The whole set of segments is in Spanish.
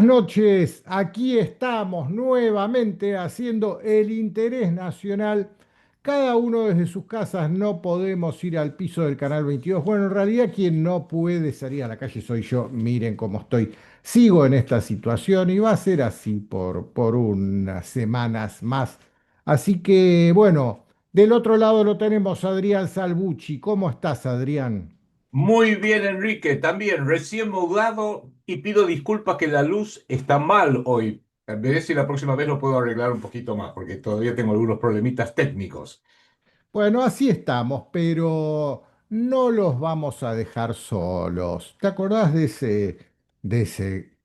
noches, aquí estamos nuevamente haciendo el interés nacional. Cada uno desde sus casas no podemos ir al piso del Canal 22. Bueno, en realidad quien no puede salir a la calle soy yo. Miren cómo estoy. Sigo en esta situación y va a ser así por unas semanas más. Así que bueno, del otro lado lo tenemos a Adrián Salvucci. ¿Cómo estás, Adrián? Muy bien, Enrique, también recién mudado y pido disculpas que la luz está mal hoy. Veré si la próxima vez lo puedo arreglar un poquito más, porque todavía tengo algunos problemitas técnicos. Bueno, así estamos, pero no los vamos a dejar solos. ¿Te acordás de ese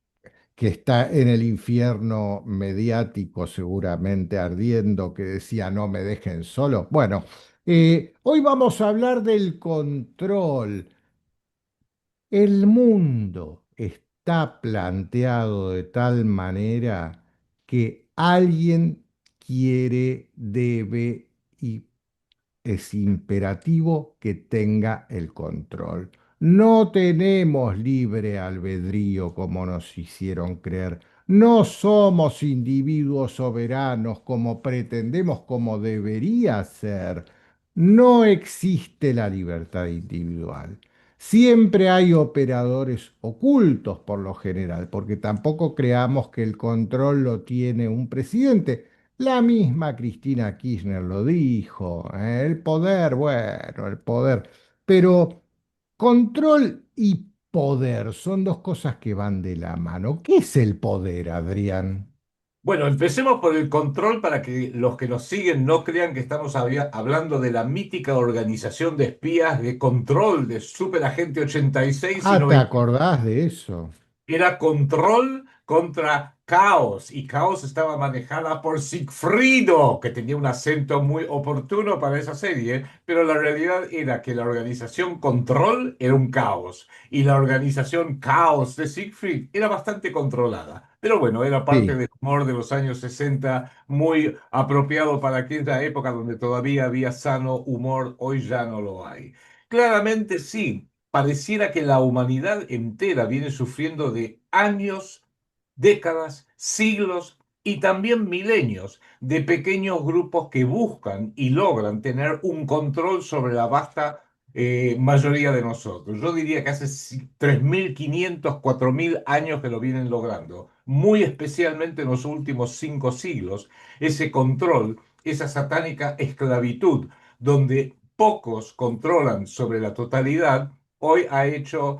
que está en el infierno mediático, seguramente ardiendo, que decía no me dejen solo? Bueno, hoy vamos a hablar del control. El mundo está planteado de tal manera que alguien quiere, debe y es imperativo que tenga el control. No tenemos libre albedrío como nos hicieron creer. No somos individuos soberanos como pretendemos, como debería ser. No existe la libertad individual. Siempre hay operadores ocultos por lo general, porque tampoco creamos que el control lo tiene un presidente. La misma Cristina Kirchner lo dijo, el poder, bueno, el poder, pero control y poder son dos cosas que van de la mano. ¿Qué es el poder, Adrián? Bueno, empecemos por el control para que los que nos siguen no crean que estamos hablando de la mítica organización de espías de control de Superagente 86 y Ah, ¿te 90. acordás de eso? Era control contra caos y caos estaba manejada por Sigfrido, que tenía un acento muy oportuno para esa serie, pero la realidad era que la organización control era un caos y la organización caos de Siegfried era bastante controlada. Pero bueno, era parte Sí. del humor de los años 60, muy apropiado para aquella época donde todavía había sano humor, hoy ya no lo hay. Claramente sí, pareciera que la humanidad entera viene sufriendo de años, décadas, siglos y también milenios de pequeños grupos que buscan y logran tener un control sobre la vasta mayoría de nosotros. Yo diría que hace 3.500, 4.000 años que lo vienen logrando, muy especialmente en los últimos 5 siglos, ese control, esa satánica esclavitud, donde pocos controlan sobre la totalidad, hoy ha hecho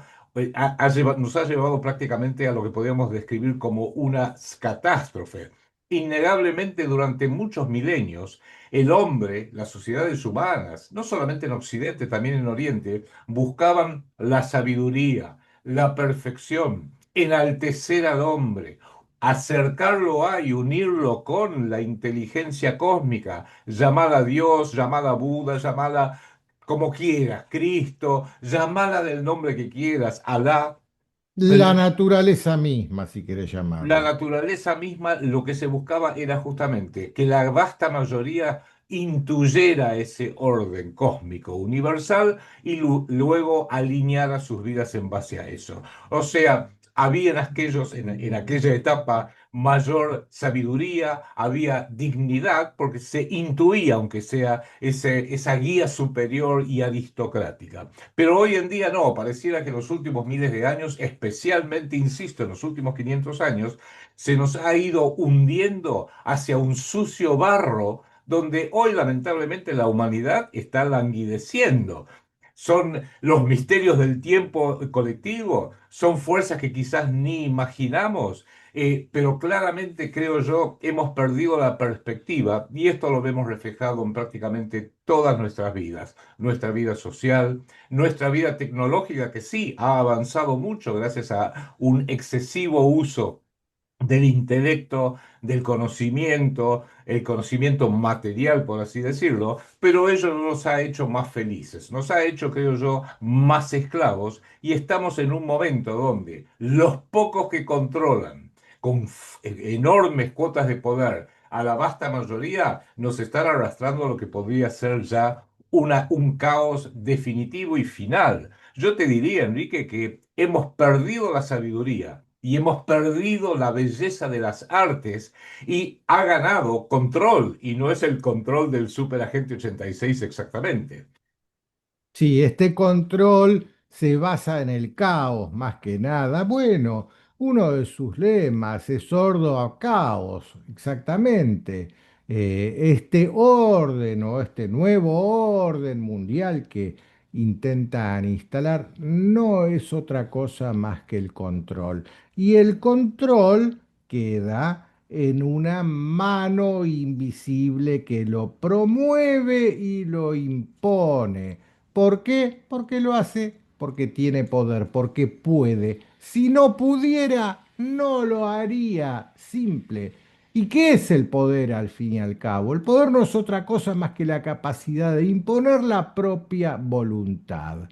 nos ha llevado prácticamente a lo que podríamos describir como una catástrofe. Innegablemente, durante muchos milenios, el hombre, las sociedades humanas, no solamente en Occidente, también en Oriente, buscaban la sabiduría, la perfección, enaltecer al hombre, acercarlo a y unirlo con la inteligencia cósmica, llamada Dios, llamada Buda, llamada como quieras, Cristo, llamala del nombre que quieras, Alá, La naturaleza misma, si querés la llamarle. naturaleza misma, lo que se buscaba era justamente que la vasta mayoría intuyera ese orden cósmico universal y luego alineara sus vidas en base a eso. O sea, había en aquella etapa mayor sabiduría, había dignidad, porque se intuía, aunque sea esa guía superior y aristocrática. Pero hoy en día no, pareciera que en los últimos miles de años, especialmente, insisto, en los últimos 500 años, se nos ha ido hundiendo hacia un sucio barro donde hoy lamentablemente la humanidad está languideciendo. Son los misterios del tiempo colectivo, son fuerzas que quizás ni imaginamos, pero claramente creo yo hemos perdido la perspectiva y esto lo vemos reflejado en prácticamente todas nuestras vidas, nuestra vida social, nuestra vida tecnológica que sí ha avanzado mucho gracias a un excesivo uso del intelecto, del conocimiento, el conocimiento material, por así decirlo, pero ello no nos ha hecho más felices, nos ha hecho, creo yo, más esclavos y estamos en un momento donde los pocos que controlan con enormes cuotas de poder a la vasta mayoría nos están arrastrando a lo que podría ser ya un caos definitivo y final. Yo te diría, Enrique, que hemos perdido la sabiduría y hemos perdido la belleza de las artes y ha ganado control y no es el control del superagente 86 exactamente. Sí, este control se basa en el caos más que nada. Bueno, uno de sus lemas es sordo a caos, exactamente. Este orden o este nuevo orden mundial que intentan instalar no es otra cosa más que el control. Y el control queda en una mano invisible que lo promueve y lo impone. ¿Por qué? Porque lo hace, porque tiene poder, porque puede. Si no pudiera, no lo haría. Simple. ¿Y qué es el poder al fin y al cabo? El poder no es otra cosa más que la capacidad de imponer la propia voluntad.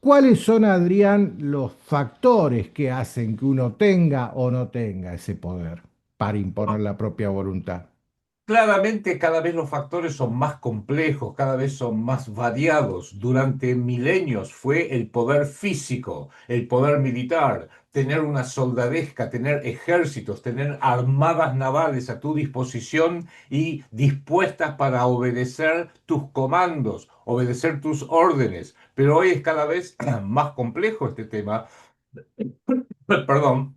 ¿Cuáles son, Adrián, los factores que hacen que uno tenga o no tenga ese poder para imponer la propia voluntad? Claramente cada vez los factores son más complejos, cada vez son más variados. Durante milenios fue el poder físico, el poder militar, tener una soldadesca, tener ejércitos, tener armadas navales a tu disposición y dispuestas para obedecer tus comandos, obedecer tus órdenes. Pero hoy es cada vez más complejo este tema. Perdón.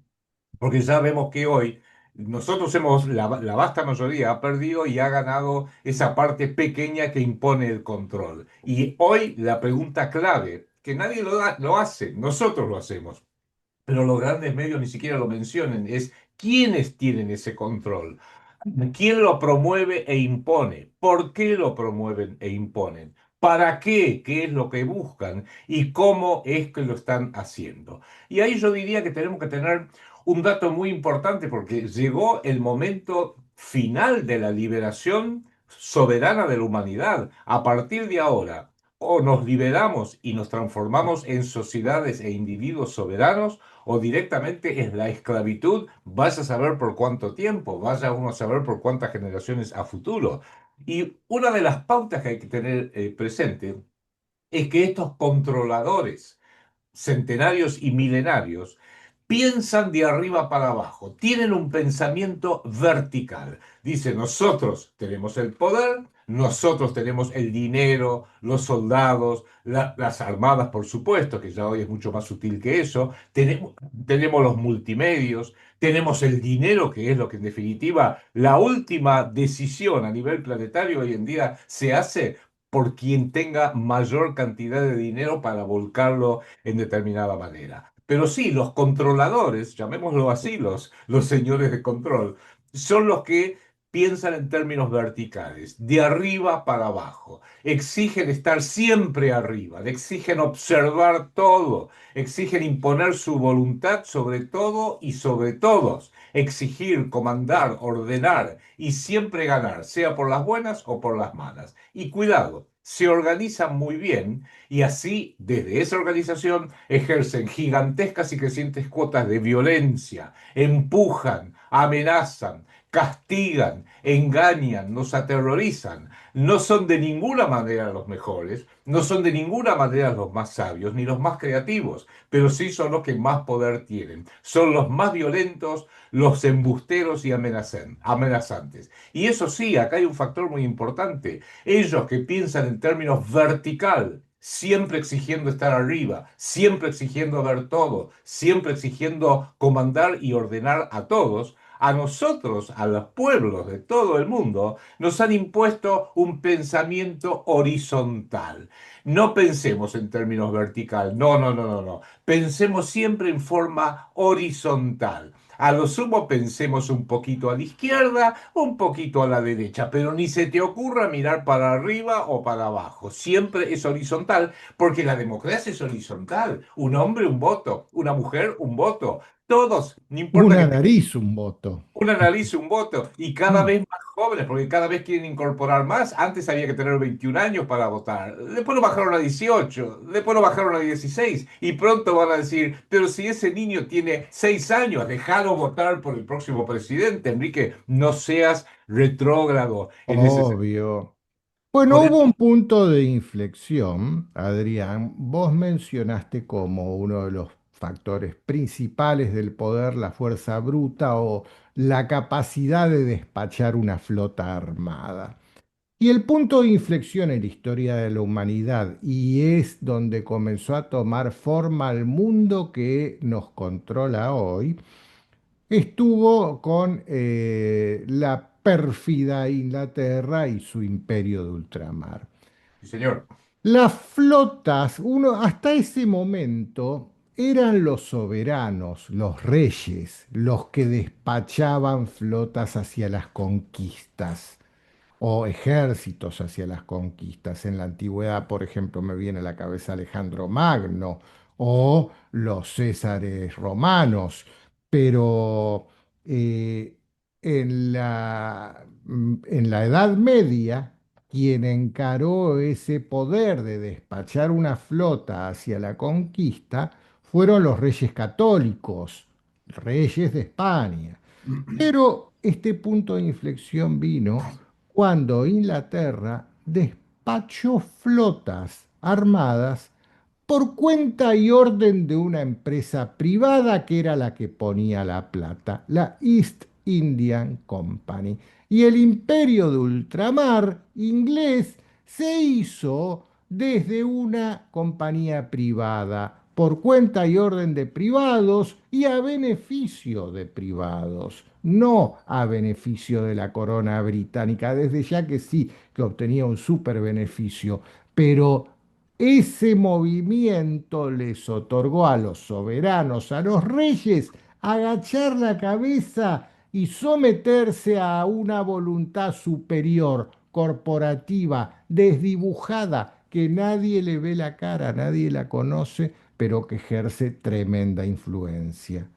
Porque ya vemos que hoy nosotros hemos, la vasta mayoría ha perdido y ha ganado esa parte pequeña que impone el control. Y hoy la pregunta clave, que nadie lo hace, nosotros lo hacemos, pero los grandes medios ni siquiera lo mencionan, es quiénes tienen ese control, quién lo promueve e impone, por qué lo promueven e imponen, para qué, qué es lo que buscan y cómo es que lo están haciendo. Y ahí yo diría que tenemos que tener un dato muy importante porque llegó el momento final de la liberación soberana de la humanidad. A partir de ahora, o nos liberamos y nos transformamos en sociedades e individuos soberanos, o directamente es la esclavitud, vaya a saber por cuánto tiempo, vaya uno a saber por cuántas generaciones a futuro. Y una de las pautas que hay que tener presente es que estos controladores centenarios y milenarios piensan de arriba para abajo, tienen un pensamiento vertical. Dice, nosotros tenemos el poder, nosotros tenemos el dinero, los soldados, las armadas, por supuesto, que ya hoy es mucho más sutil que eso, tenemos los multimedios, tenemos el dinero, que es lo que en definitiva la última decisión a nivel planetario hoy en día se hace por quien tenga mayor cantidad de dinero para volcarlo en determinada manera. Pero sí, los controladores, llamémoslo así, los señores de control, son los que piensan en términos verticales, de arriba para abajo. Exigen estar siempre arriba, exigen observar todo, exigen imponer su voluntad sobre todo y sobre todos, exigir, comandar, ordenar y siempre ganar, sea por las buenas o por las malas. Y cuidado, se organizan muy bien y así, desde esa organización, ejercen gigantescas y crecientes cuotas de violencia, empujan, amenazan, castigan, engañan, nos aterrorizan. No son de ninguna manera los mejores, no son de ninguna manera los más sabios ni los más creativos, pero sí son los que más poder tienen. Son los más violentos, los embusteros y amenazantes. Y eso sí, acá hay un factor muy importante. Ellos que piensan en términos vertical, siempre exigiendo estar arriba, siempre exigiendo ver todo, siempre exigiendo comandar y ordenar a todos, a nosotros, a los pueblos de todo el mundo, nos han impuesto un pensamiento horizontal. No pensemos en términos vertical, no, no, no, no, no. Pensemos siempre en forma horizontal. A lo sumo pensemos un poquito a la izquierda, un poquito a la derecha, pero ni se te ocurra mirar para arriba o para abajo. Siempre es horizontal, porque la democracia es horizontal. Un hombre, un voto. Una mujer, un voto. Todos, no importa Una que nariz, un voto. un analice, un voto, y cada Mm. vez más jóvenes, porque cada vez quieren incorporar más. Antes había que tener 21 años para votar, después lo bajaron a 18, después lo bajaron a 16, y pronto van a decir, pero si ese niño tiene 6 años, déjalo votar por el próximo presidente. Enrique, no seas retrógrado en ese sentido. Obvio. Bueno, Con el- hubo un punto de inflexión, Adrián. Vos mencionaste como uno de los factores principales del poder, la fuerza bruta o la capacidad de despachar una flota armada. Y el punto de inflexión en la historia de la humanidad, y es donde comenzó a tomar forma el mundo que nos controla hoy, estuvo con la pérfida Inglaterra y su imperio de ultramar. Sí, señor. Las flotas, hasta ese momento, eran los soberanos, los reyes, los que despachaban flotas hacia las conquistas o ejércitos hacia las conquistas. En la antigüedad, por ejemplo, me viene a la cabeza Alejandro Magno o los Césares romanos, pero eh, en la Edad Media, quien encaró ese poder de despachar una flota hacia la conquista fueron los reyes católicos, reyes de España. Pero este punto de inflexión vino cuando Inglaterra despachó flotas armadas por cuenta y orden de una empresa privada que era la que ponía la plata, la East Indian Company. Y el imperio de ultramar inglés se hizo desde una compañía privada, por cuenta y orden de privados y a beneficio de privados, no a beneficio de la corona británica, desde ya que sí, que obtenía un súper beneficio, pero ese movimiento les otorgó a los soberanos, a los reyes, agachar la cabeza y someterse a una voluntad superior, corporativa, desdibujada, que nadie le ve la cara, nadie la conoce, pero que ejerce tremenda influencia.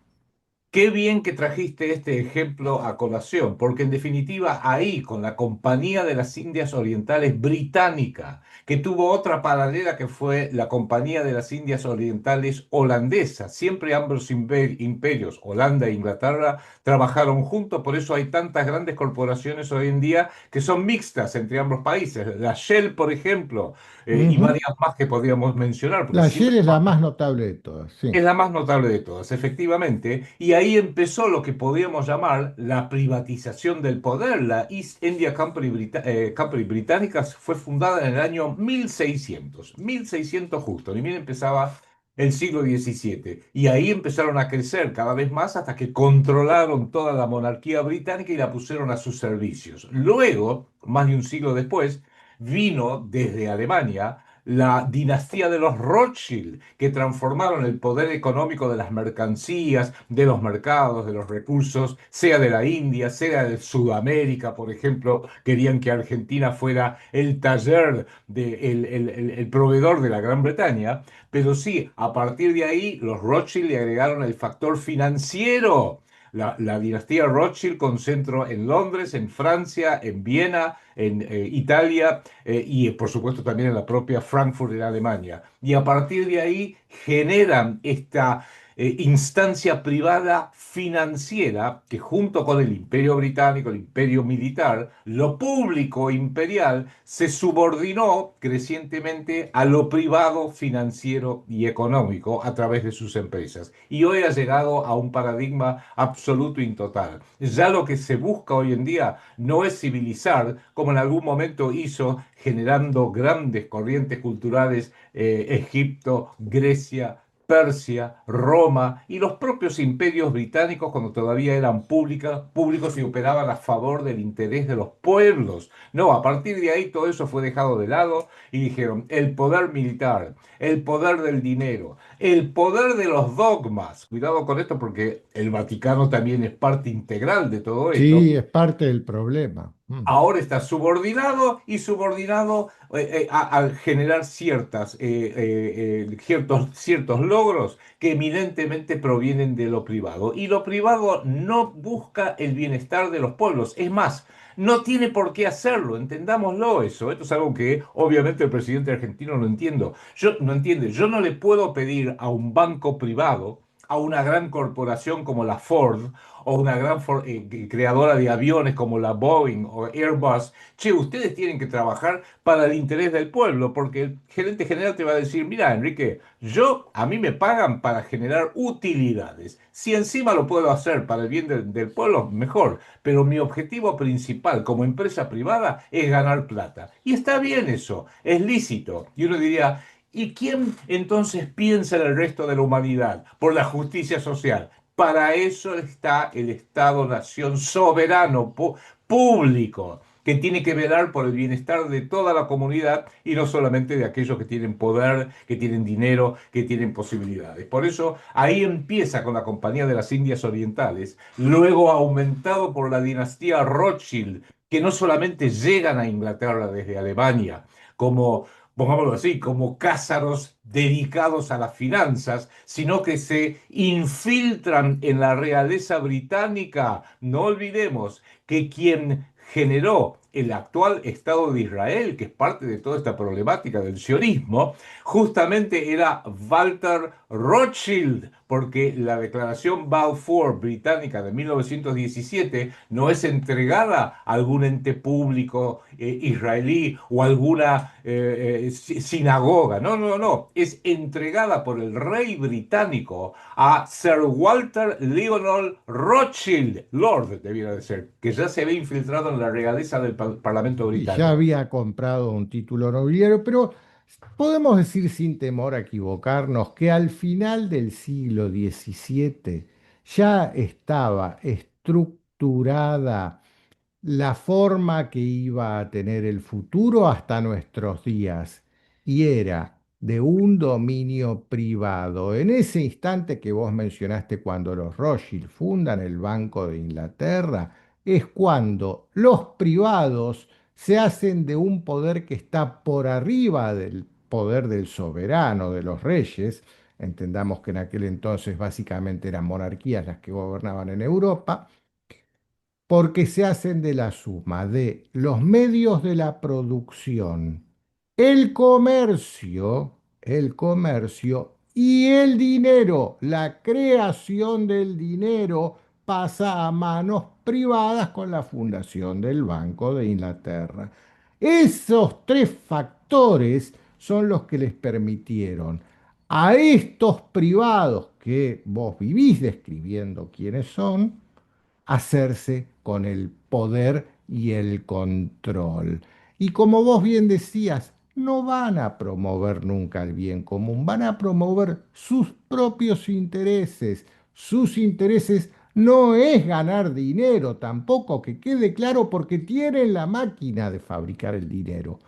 Qué bien que trajiste este ejemplo a colación, porque en definitiva ahí, con la Compañía de las Indias Orientales Británica, que tuvo otra paralela que fue la Compañía de las Indias Orientales Holandesa, siempre ambos imperios, Holanda e Inglaterra, trabajaron juntos, por eso hay tantas grandes corporaciones hoy en día que son mixtas entre ambos países. La Shell, por ejemplo, y Ujú. varias más que podríamos mencionar, porque La siempre Shell es la más notable de todas, sí. es la más notable de todas, efectivamente, y ahí empezó lo que podríamos llamar la privatización del poder. La East India Company, Company británica fue fundada en el año 1600 justo, ni bien empezaba el siglo XVII, y ahí empezaron a crecer cada vez más hasta que controlaron toda la monarquía británica y la pusieron a sus servicios. Luego, más de un siglo después, vino desde Alemania la dinastía de los Rothschild, que transformaron el poder económico de las mercancías, de los mercados, de los recursos, sea de la India, sea de Sudamérica, por ejemplo, querían que Argentina fuera el taller, el proveedor de la Gran Bretaña, pero sí, a partir de ahí los Rothschild le agregaron el factor financiero. La dinastía Rothschild con centro en Londres, en Francia, en Viena, en Italia y por supuesto también en la propia Frankfurt en Alemania. Y a partir de ahí generan esta instancia privada financiera que junto con el imperio británico, el imperio militar, lo público imperial se subordinó crecientemente a lo privado financiero y económico a través de sus empresas. Y hoy ha llegado a un paradigma absoluto y total. Ya lo que se busca hoy en día no es civilizar, como en algún momento hizo, generando grandes corrientes culturales, Egipto, Grecia, Persia, Roma y los propios imperios británicos cuando todavía eran públicos y operaban a favor del interés de los pueblos. No, a partir de ahí todo eso fue dejado de lado y dijeron el poder militar, el poder del dinero, el poder de los dogmas. Cuidado con esto porque el Vaticano también es parte integral de todo esto. Sí, es parte del problema. Ahora está subordinado y subordinado a generar ciertos logros que eminentemente provienen de lo privado. Y lo privado no busca el bienestar de los pueblos. Es más, no tiene por qué hacerlo, entendámoslo eso. Esto es algo que obviamente el presidente argentino no entiende. Yo no le puedo pedir a un banco privado a una gran corporación como la Ford o una gran creadora de aviones como la Boeing o Airbus, che, ustedes tienen que trabajar para el interés del pueblo, porque el gerente general te va a decir, mira, Enrique, a mí me pagan para generar utilidades. Si encima lo puedo hacer para el bien del pueblo, mejor. Pero mi objetivo principal como empresa privada es ganar plata. Y está bien eso, es lícito. Y uno diría, ¿y quién entonces piensa en el resto de la humanidad? Por la justicia social. Para eso está el Estado-Nación soberano, público, que tiene que velar por el bienestar de toda la comunidad y no solamente de aquellos que tienen poder, que tienen dinero, que tienen posibilidades. Por eso ahí empieza con la Compañía de las Indias Orientales, luego aumentado por la dinastía Rothschild, que no solamente llegan a Inglaterra desde Alemania, como, pongámoslo así, como cázaros dedicados a las finanzas, sino que se infiltran en la realeza británica. No olvidemos que quien generó el actual Estado de Israel, que es parte de toda esta problemática del sionismo, justamente era Walter Rothschild, porque la declaración Balfour británica de 1917 no es entregada a algún ente público israelí o alguna sinagoga, no, no, no, es entregada por el rey británico a Sir Walter Lionel Rothschild, Lord debiera de ser, que ya se había infiltrado en la realeza del Parlamento Y ya británico. había comprado un título nobiliario, pero podemos decir sin temor a equivocarnos que al final del siglo XVII ya estaba estructurada la forma que iba a tener el futuro hasta nuestros días y era de un dominio privado. En ese instante que vos mencionaste cuando los Rothschild fundan el Banco de Inglaterra, es cuando los privados se hacen de un poder que está por arriba del poder del soberano, de los reyes. Entendamos que en aquel entonces básicamente eran monarquías las que gobernaban en Europa porque se hacen de la suma de los medios de la producción, el comercio y el dinero. La creación del dinero pasa a manos privadas con la fundación del Banco de Inglaterra. Esos tres factores son los que les permitieron a estos privados que vos vivís describiendo quiénes son, hacerse con el poder y el control. Y como vos bien decías, no van a promover nunca el bien común, van a promover sus propios intereses. Sus intereses no es ganar dinero, tampoco que quede claro, porque tienen la máquina de fabricar el dinero.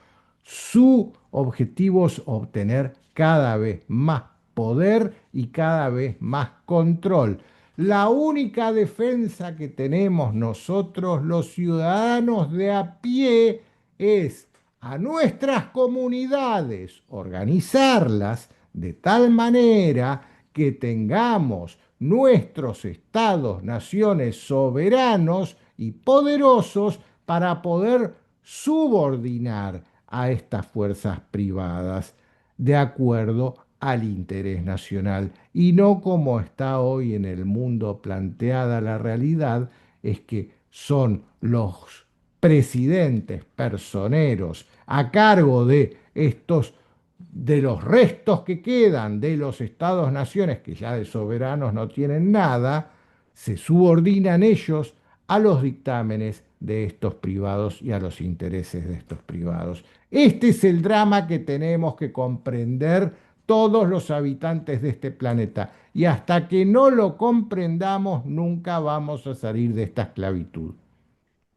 Su objetivo es obtener cada vez más poder y cada vez más control. La única defensa que tenemos nosotros los ciudadanos de a pie es a nuestras comunidades organizarlas de tal manera que tengamos nuestros estados, naciones soberanos y poderosos para poder subordinar a estas fuerzas privadas de acuerdo al interés nacional y no como está hoy en el mundo planteada la realidad, es que son los presidentes personeros a cargo de estos, de los restos que quedan de los estados-naciones, que ya de soberanos no tienen nada, se subordinan ellos a los dictámenes de estos privados y a los intereses de estos privados. Este es el drama que tenemos que comprender todos los habitantes de este planeta. Y hasta que no lo comprendamos, nunca vamos a salir de esta esclavitud.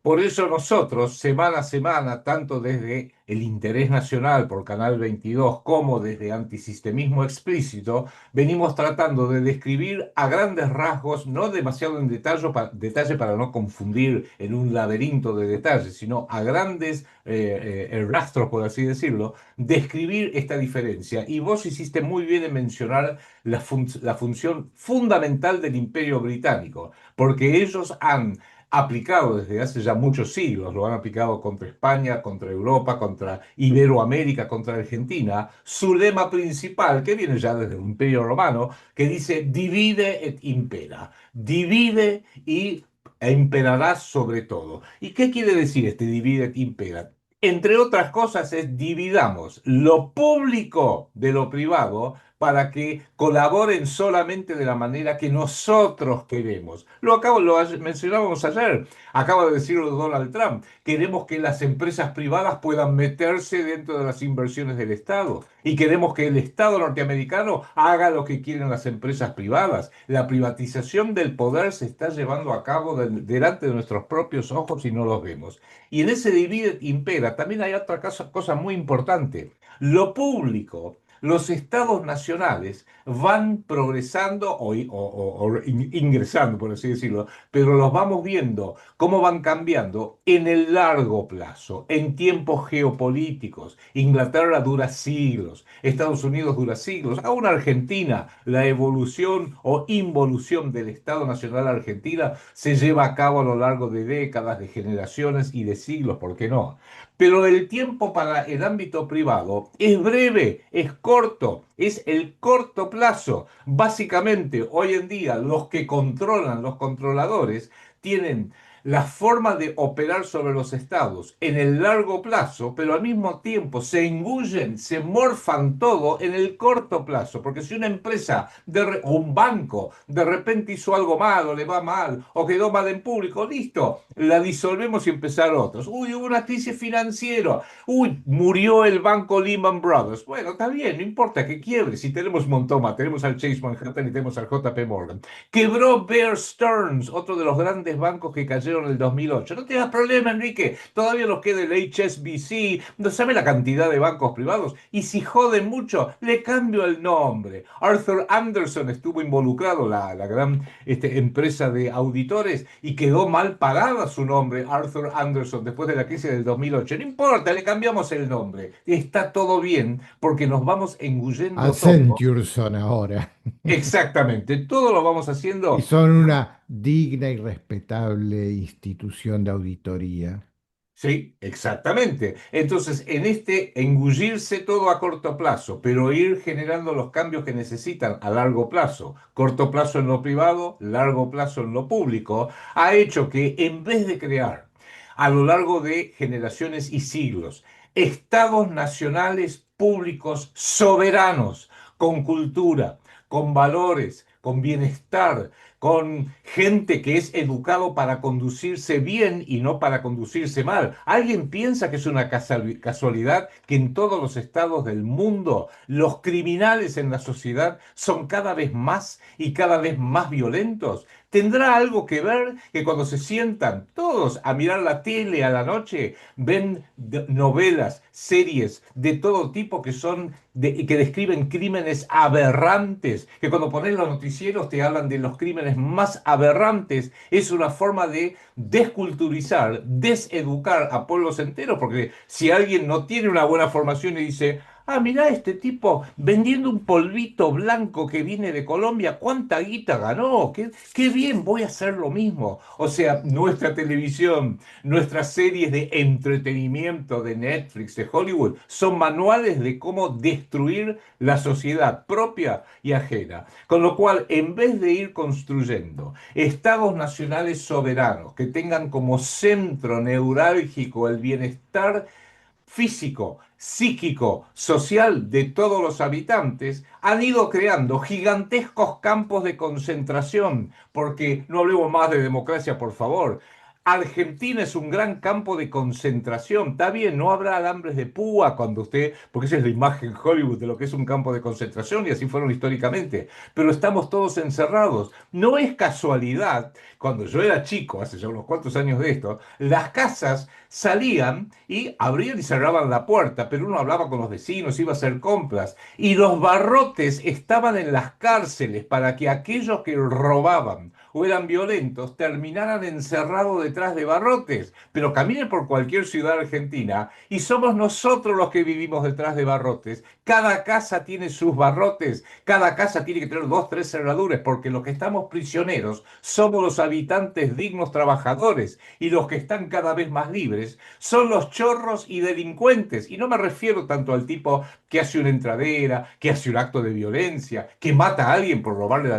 Por eso nosotros, semana a semana, tanto desde el Interés Nacional por Canal 22 como desde Antisistemismo Explícito, venimos tratando de describir a grandes rasgos, no demasiado en detalle para no confundir en un laberinto de detalles, sino a grandes rastros, por así decirlo, describir esta diferencia. Y vos hiciste muy bien en mencionar la función fundamental del Imperio Británico, porque ellos han aplicado desde hace ya muchos siglos, lo han aplicado contra España, contra Europa, contra Iberoamérica, contra Argentina, su lema principal, que viene ya desde el Imperio Romano, que dice divide et impera, divide e imperarás sobre todo. ¿Y qué quiere decir este divide et impera? Entre otras cosas es dividamos lo público de lo privado para que colaboren solamente de la manera que nosotros queremos. Mencionábamos ayer, acaba de decirlo Donald Trump, queremos que las empresas privadas puedan meterse dentro de las inversiones del Estado y queremos que el Estado norteamericano haga lo que quieren las empresas privadas. La privatización del poder se está llevando a cabo delante de nuestros propios ojos y no los vemos. Y en ese divide impera también hay otra cosa muy importante. Lo público, los estados nacionales van progresando o ingresando, por así decirlo, pero los vamos viendo cómo van cambiando en el largo plazo, en tiempos geopolíticos. Inglaterra dura siglos, Estados Unidos dura siglos, aún Argentina, la evolución o involución del Estado Nacional Argentina se lleva a cabo a lo largo de décadas, de generaciones y de siglos, ¿por qué no? Pero el tiempo para el ámbito privado es breve, es corto, es el corto plazo. Básicamente, hoy en día, los que controlan, los controladores, tienen la forma de operar sobre los estados en el largo plazo, pero al mismo tiempo se engullen, se morfan todo en el corto plazo. Porque si una empresa o un banco de repente hizo algo malo, le va mal, o quedó mal en público, listo, la disolvemos y empezar otros. Uy, hubo una crisis financiera. Uy, murió el banco Lehman Brothers. Bueno, está bien, no importa que quiebre. Si tenemos Montoma, tenemos al Chase Manhattan y tenemos al JP Morgan. Quebró Bear Stearns, otro de los grandes bancos que cayeron en el 2008. No tengas problema, Enrique. Todavía nos queda el HSBC. No sabe la cantidad de bancos privados. Y si joden mucho, le cambio el nombre. Arthur Anderson estuvo involucrado, la gran empresa de auditores, y quedó mal pagada su nombre, Arthur Anderson, después de la crisis del 2008. No importa, le cambiamos el nombre. Está todo bien porque nos vamos engullendo todo. Accenture son ahora. Exactamente, todo lo vamos Y haciendo. son una digna y respetable institución de auditoría. Sí, exactamente. Entonces, en este engullirse todo a corto plazo, pero ir generando los cambios que necesitan a largo plazo, corto plazo en lo privado, largo plazo en lo público, ha hecho que en vez de crear a lo largo de generaciones y siglos estados nacionales públicos soberanos, con cultura, con valores, con bienestar, con gente que es educado para conducirse bien y no para conducirse mal. ¿Alguien piensa que es una casualidad que en todos los estados del mundo los criminales en la sociedad son cada vez más y cada vez más violentos? ¿Tendrá algo que ver que cuando se sientan todos a mirar la tele a la noche, ven novelas, series de todo tipo que describen crímenes aberrantes, que cuando pones los noticieros te hablan de los crímenes más aberrantes? Es una forma de desculturizar, deseducar a pueblos enteros, porque si alguien no tiene una buena formación y dice, ah, mirá este tipo vendiendo un polvito blanco que viene de Colombia, ¿cuánta guita ganó? Qué bien, voy a hacer lo mismo. O sea, nuestra televisión, nuestras series de entretenimiento de Netflix, de Hollywood, son manuales de cómo destruir la sociedad propia y ajena. Con lo cual, en vez de ir construyendo estados nacionales soberanos que tengan como centro neurálgico el bienestar físico, psíquico, social de todos los habitantes, han ido creando gigantescos campos de concentración, porque no hablemos más de democracia, por favor. Argentina es un gran campo de concentración. Está bien, no habrá alambres de púa porque esa es la imagen Hollywood de lo que es un campo de concentración y así fueron históricamente. Pero estamos todos encerrados. No es casualidad, cuando yo era chico, hace ya unos cuantos años de esto, las casas salían y abrían y cerraban la puerta, pero uno hablaba con los vecinos, iba a hacer compras, y los barrotes estaban en las cárceles para que aquellos que robaban o eran violentos, terminaran encerrados detrás de barrotes. Pero caminen por cualquier ciudad argentina y somos nosotros los que vivimos detrás de barrotes. Cada casa tiene sus barrotes, cada casa tiene que tener dos, tres cerraduras, porque los que estamos prisioneros somos los habitantes dignos trabajadores y los que están cada vez más libres son los chorros y delincuentes. Y no me refiero tanto al tipo que hace una entradera, que hace un acto de violencia, que mata a alguien por robarle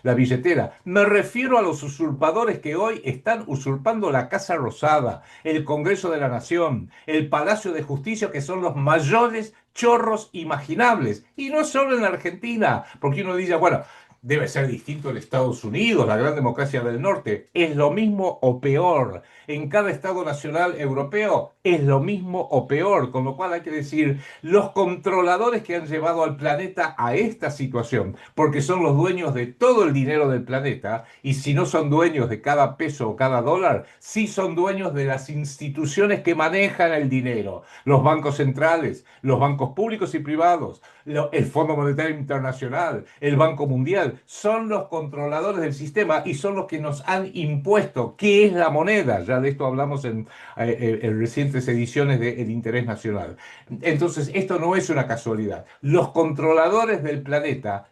la billetera. Me refiero a los usurpadores que hoy están usurpando la Casa Rosada, el Congreso de la Nación, el Palacio de Justicia, que son los mayores chorros imaginables. Y no solo en la Argentina, porque uno dice, bueno, debe ser distinto en Estados Unidos, la gran democracia del norte. Es lo mismo o peor. En cada Estado nacional europeo es lo mismo o peor. Con lo cual hay que decir, los controladores que han llevado al planeta a esta situación, porque son los dueños de todo el dinero del planeta, y si no son dueños de cada peso o cada dólar, sí son dueños de las instituciones que manejan el dinero. Los bancos centrales, los bancos públicos y privados, el Fondo Monetario Internacional, el Banco Mundial, son los controladores del sistema y son los que nos han impuesto qué es la moneda. Ya de esto hablamos en recientes ediciones de El Interés Nacional. Entonces, esto no es una casualidad. Los controladores del planeta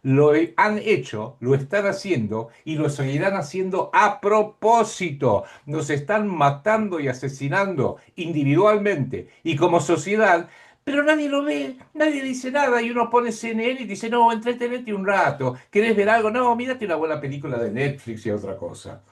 han hecho, lo están haciendo y lo seguirán haciendo a propósito. Nos están matando y asesinando individualmente y como sociedad, pero nadie lo ve, nadie dice nada y uno pone CNN y dice, no, entretenete un rato, ¿querés ver algo? No, mírate una buena película de Netflix y otra cosa.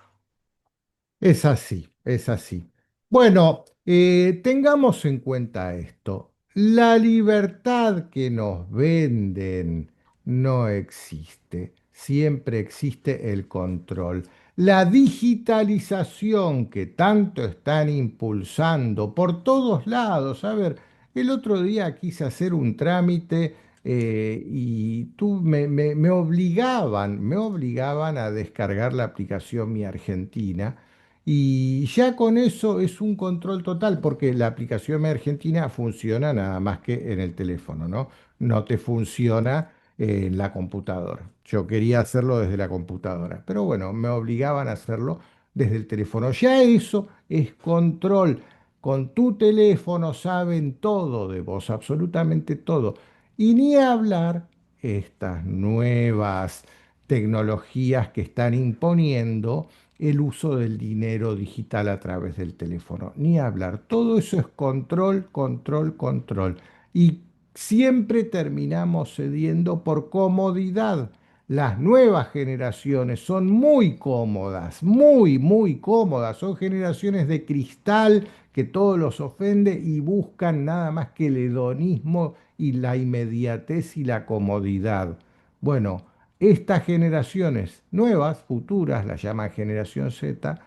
Es así, es así. Bueno, tengamos en cuenta esto. La libertad que nos venden no existe. Siempre existe el control. La digitalización que tanto están impulsando por todos lados. A ver, el otro día quise hacer un trámite y me obligaban a descargar la aplicación Mi Argentina y ya con eso es un control total, porque la aplicación Mi Argentina funciona nada más que en el teléfono, ¿no? No te funciona en la computadora. Yo quería hacerlo desde la computadora, pero bueno, me obligaban a hacerlo desde el teléfono. Ya eso es control. Con tu teléfono saben todo de vos, absolutamente todo. Y ni hablar estas nuevas tecnologías que están imponiendo el uso del dinero digital a través del teléfono. Ni hablar. Todo eso es control, control, control. Y siempre terminamos cediendo por comodidad. Las nuevas generaciones son muy cómodas, muy, muy cómodas. Son generaciones de cristal que todos los ofende y buscan nada más que el hedonismo y la inmediatez y la comodidad. Bueno, estas generaciones nuevas, futuras, las llaman generación Z,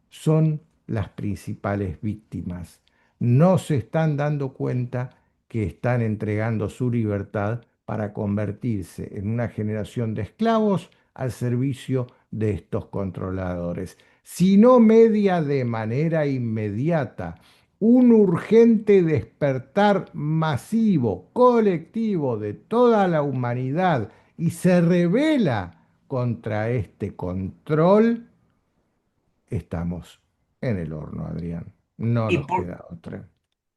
son las principales víctimas. No se están dando cuenta que están entregando su libertad para convertirse en una generación de esclavos al servicio de estos controladores. Si no media de manera inmediata un urgente despertar masivo, colectivo de toda la humanidad y se revela contra este control, estamos en el horno, Adrián. No ¿Y nos por, queda otra.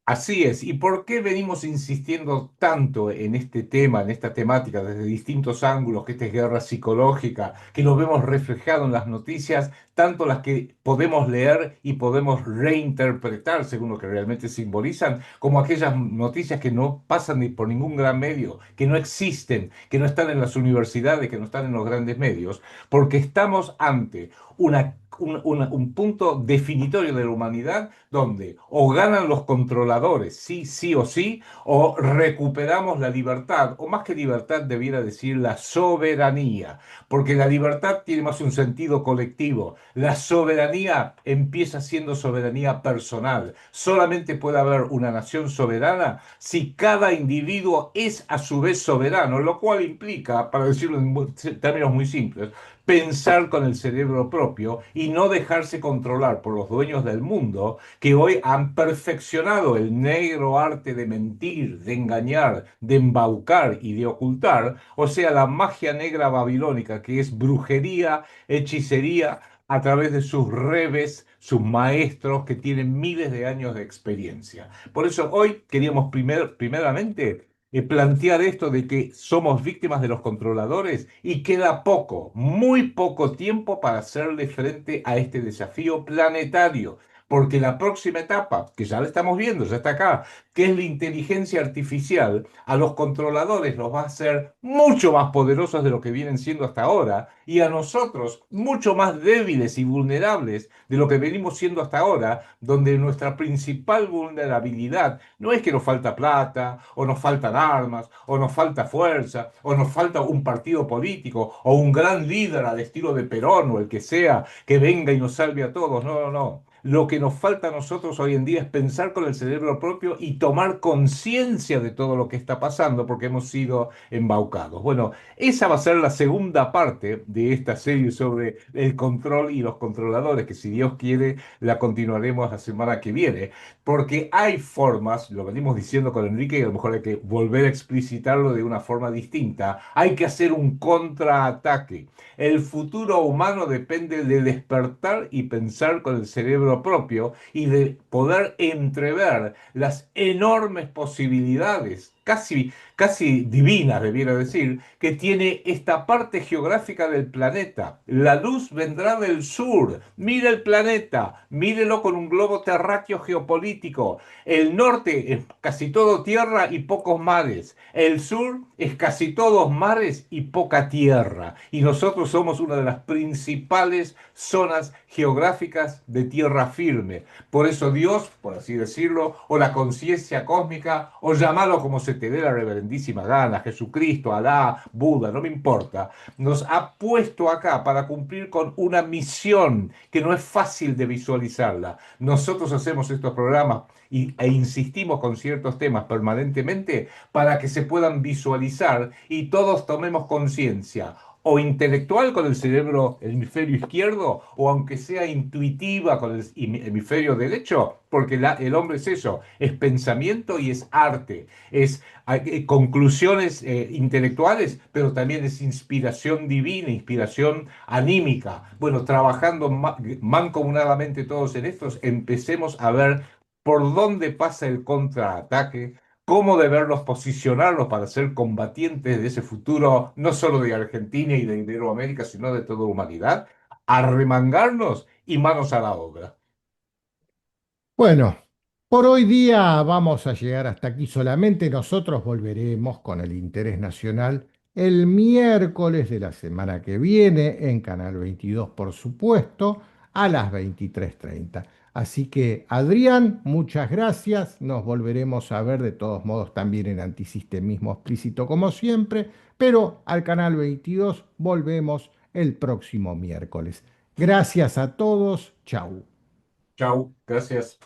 Así es. ¿Y por qué venimos insistiendo tanto en este tema, en esta temática, desde distintos ángulos, que esta es guerra psicológica, que lo vemos reflejado en las noticias, tanto las que podemos leer y podemos reinterpretar según lo que realmente simbolizan, como aquellas noticias que no pasan ni por ningún gran medio, que no existen, que no están en las universidades, que no están en los grandes medios? Porque estamos ante un punto definitorio de la humanidad donde o ganan los controladores, sí, sí o sí, o recuperamos la libertad, o más que libertad debiera decir la soberanía, porque la libertad tiene más un sentido colectivo. La soberanía empieza siendo soberanía personal. Solamente puede haber una nación soberana si cada individuo es a su vez soberano, lo cual implica, para decirlo en términos muy simples, pensar con el cerebro propio y no dejarse controlar por los dueños del mundo que hoy han perfeccionado el negro arte de mentir, de engañar, de embaucar y de ocultar, o sea, la magia negra babilónica, que es brujería, hechicería, a través de sus rebes, sus maestros que tienen miles de años de experiencia. Por eso hoy queríamos primeramente plantear esto de que somos víctimas de los controladores y queda poco, muy poco tiempo para hacerle frente a este desafío planetario. Porque la próxima etapa, que ya la estamos viendo, ya está acá, que es la inteligencia artificial, a los controladores los va a hacer mucho más poderosos de lo que vienen siendo hasta ahora y a nosotros mucho más débiles y vulnerables de lo que venimos siendo hasta ahora, donde nuestra principal vulnerabilidad no es que nos falta plata, o nos faltan armas, o nos falta fuerza, o nos falta un partido político, o un gran líder al estilo de Perón o el que sea, que venga y nos salve a todos. No, no, no. Lo que nos falta a nosotros hoy en día es pensar con el cerebro propio y tomar conciencia de todo lo que está pasando porque hemos sido embaucados. Bueno, esa va a ser la segunda parte de esta serie sobre el control y los controladores, que si Dios quiere la continuaremos la semana que viene. Porque hay formas, lo venimos diciendo con Enrique y a lo mejor hay que volver a explicitarlo de una forma distinta, hay que hacer un contraataque. El futuro humano depende de despertar y pensar con el cerebro propio y de poder entrever las enormes posibilidades, casi divinas, debiera decir, que tiene esta parte geográfica del planeta. La luz vendrá del sur. Mire el planeta, mírelo con un globo terráqueo geopolítico. El norte es casi todo tierra y pocos mares. El sur es casi todos mares y poca tierra. Y nosotros somos una de las principales zonas geográficas de tierra firme. Por eso Dios, por así decirlo, o la conciencia cósmica, o llamarlo como se te dé la reverendísima gana, Jesucristo, Alá, Buda, no me importa, nos ha puesto acá para cumplir con una misión que no es fácil de visualizarla. Nosotros hacemos estos programas e insistimos con ciertos temas permanentemente para que se puedan visualizar y todos tomemos conciencia o intelectual con el cerebro, el hemisferio izquierdo, o aunque sea intuitiva con el hemisferio derecho, porque el hombre es eso, es pensamiento y es arte, es conclusiones intelectuales, pero también es inspiración divina, inspiración anímica. Bueno, trabajando mancomunadamente todos en estos, empecemos a ver por dónde pasa el contraataque, cómo deberlos posicionarlos para ser combatientes de ese futuro, no solo de Argentina y de Iberoamérica, sino de toda la humanidad, arremangarnos y manos a la obra. Bueno, por hoy día vamos a llegar hasta aquí solamente. Nosotros volveremos con el interés nacional el miércoles de la semana que viene en Canal 22, por supuesto, a las 23:30. Así que, Adrián, muchas gracias. Nos volveremos a ver de todos modos también en Antisistemismo Explícito como siempre, pero al Canal 22 volvemos el próximo miércoles. Gracias a todos. Chau. Chau, gracias.